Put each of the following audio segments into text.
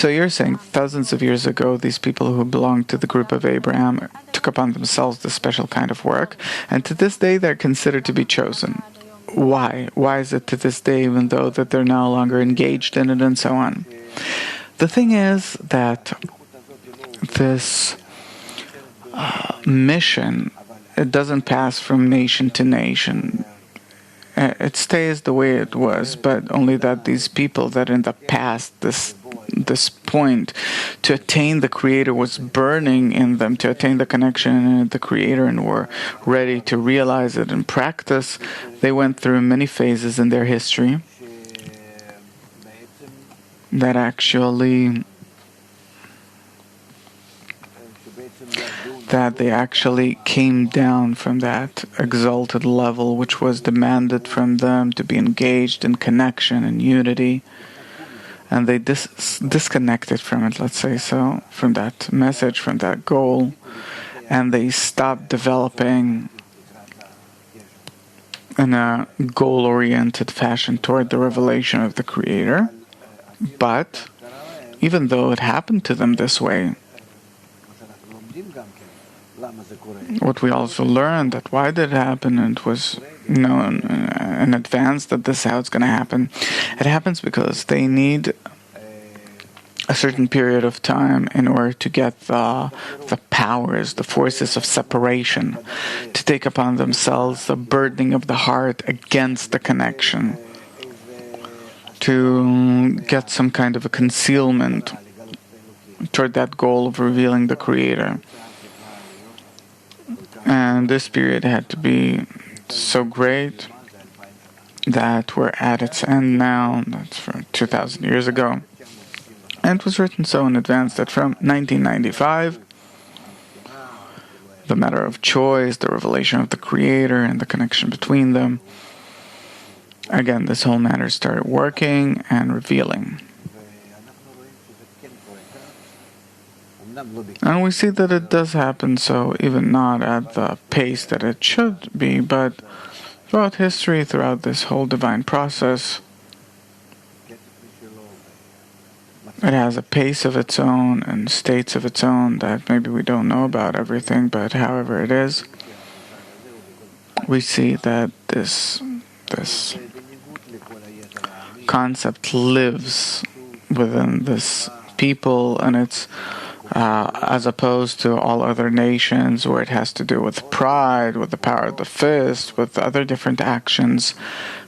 So you're saying thousands of years ago, these people who belonged to the group of Abraham took upon themselves this special kind of work, and to this day they're considered to be chosen. Why? Why is it to this day, even though that they're no longer engaged in it and so on? The thing is that this mission, it doesn't pass from nation to nation. It stays the way it was, but only that these people that in the past, this point to attain the Creator was burning in them, to attain the connection with the Creator, and were ready to realize it in practice. They went through many phases in their history that they actually came down from that exalted level which was demanded from them to be engaged in connection and unity, and they disconnected from it, let's say so, from that message, from that goal, and they stopped developing in a goal-oriented fashion toward the revelation of the Creator. But even though it happened to them this way, what we also learned, that why did it happen, and it was known in advance that this is how it's going to happen. It happens because they need a certain period of time in order to get the powers, the forces of separation, to take upon themselves the burdening of the heart against the connection, to get some kind of a concealment toward that goal of revealing the Creator. And this period had to be so great that we're at its end now. That's from 2,000 years ago. And it was written so in advance that from 1995, the matter of choice, the revelation of the Creator, and the connection between them, again, this whole matter started working and revealing. And we see that it does happen, so even not at the pace that it should be, but throughout history, throughout this whole divine process, it has a pace of its own and states of its own that maybe we don't know about everything, but however it is, we see that this concept lives within this people, and it's as opposed to all other nations where it has to do with pride, with the power of the fist, with other different actions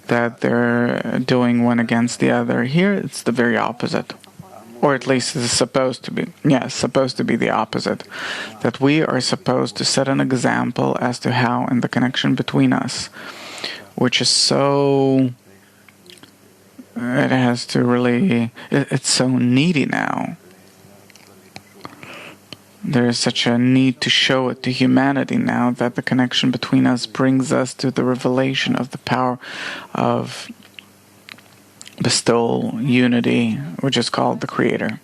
that they're doing one against the other. Here it's the very opposite. Or at least it's supposed to be. Yes, supposed to be the opposite. That we are supposed to set an example as to how in the connection between us, which is so... it has to really... it's so needy now. There is such a need to show it to humanity now that the connection between us brings us to the revelation of the power of bestowal, unity, which is called the Creator.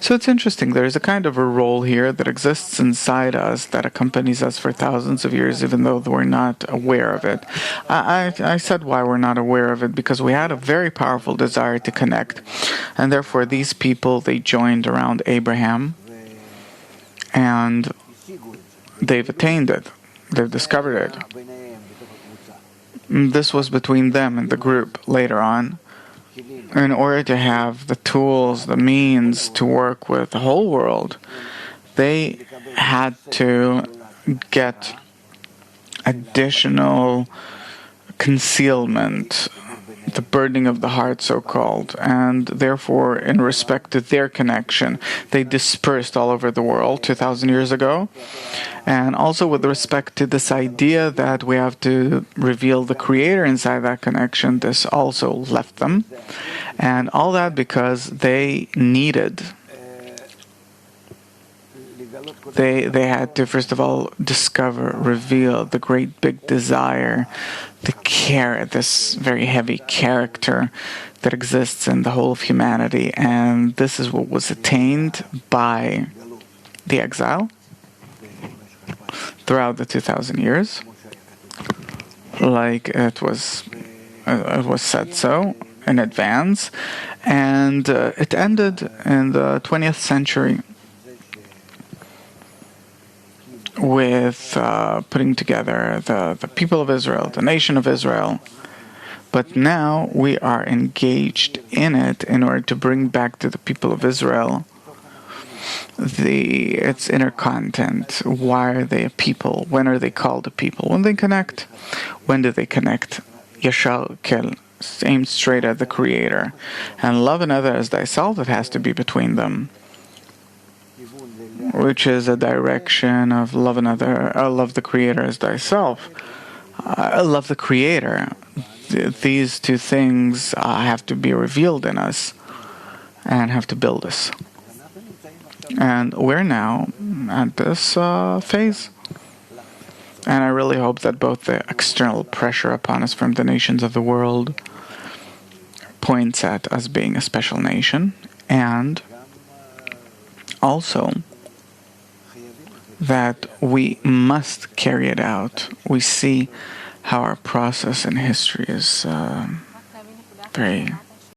So it's interesting, there is a kind of a role here that exists inside us that accompanies us for thousands of years, even though we're not aware of it. I said why we're not aware of it, because we had a very powerful desire to connect, and therefore these people, they joined around Abraham, and they've attained it. They've discovered it. This was between them and the group later on. In order to have the tools, the means to work with the whole world, they had to get additional concealment, the burdening of the heart, so-called, and therefore, in respect to their connection, they dispersed all over the world 2,000 years ago. And also with respect to this idea that we have to reveal the Creator inside that connection, this also left them. And all that because they needed... They had to, first of all, discover, reveal the great big desire, this very heavy character that exists in the whole of humanity. And this is what was attained by the exile throughout the 2,000 years. Like it was said so, in advance, and it ended in the 20th century with putting together the people of Israel, the nation of Israel. But now we are engaged in it in order to bring back to the people of Israel its inner content. Why are they a people? When are they called a people? When they connect. When do they connect? Yashar Kel, aim straight at the Creator. And love another as thyself, it has to be between them, which is a direction of love another, love the Creator as thyself. Love the Creator. These two things have to be revealed in us and have to build us. And we're now at this phase. And I really hope that both the external pressure upon us from the nations of the world points at us being a special nation, and also that we must carry it out. We see how our process in history is very